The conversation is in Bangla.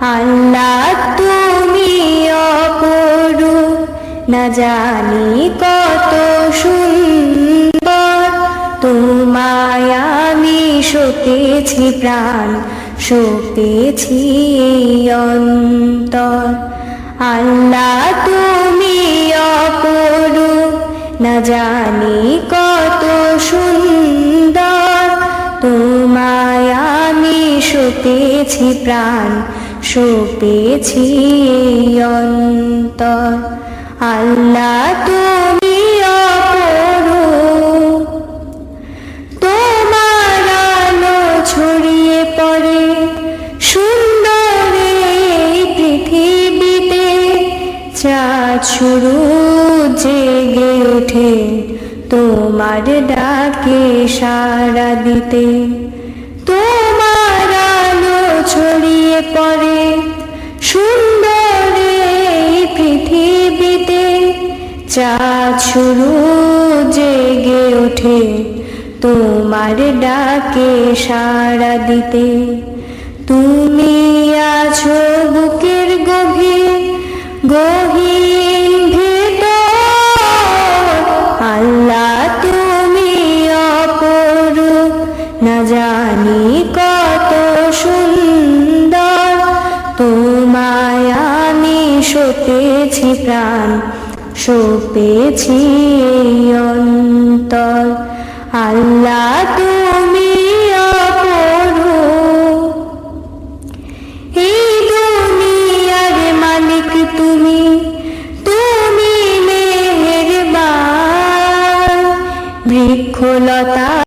আল্লাহ তুমি অপরূপ, না জানি কত সুন্দর। তোমায় আমি সপেছি প্রাণ, সপেছি অন্তর। আল্লাহ তুমি অপরূপ, না জানি কত সুন্দর। তোমায় আমি সপেছি প্রাণ, সপেছি অন্তর। আল্লাহ তুমি অপরূপ, তোমার আলো ছড়িয়ে পড়ে সুন্দর এই পৃথিবীতে। চাঁদ শুরু জেগে ওঠে তোমার ডাকে সাড়া দিতে। তোমার আলো ছড়িয়ে পড়ে সুন্দর এই পৃথিবীতে। চাঁদ শুরু জেগে ওঠে তোমার ডাকে সাড়া দিতে। তুমি আছো বুকের গভীর গহীন ভেতর। আল্লাহ তুমি অপরূপ, না জানি কত সুন্দর। তোমায় আমি সপেছি প্রাণ, সপেছি অন্তর। আল্লাহ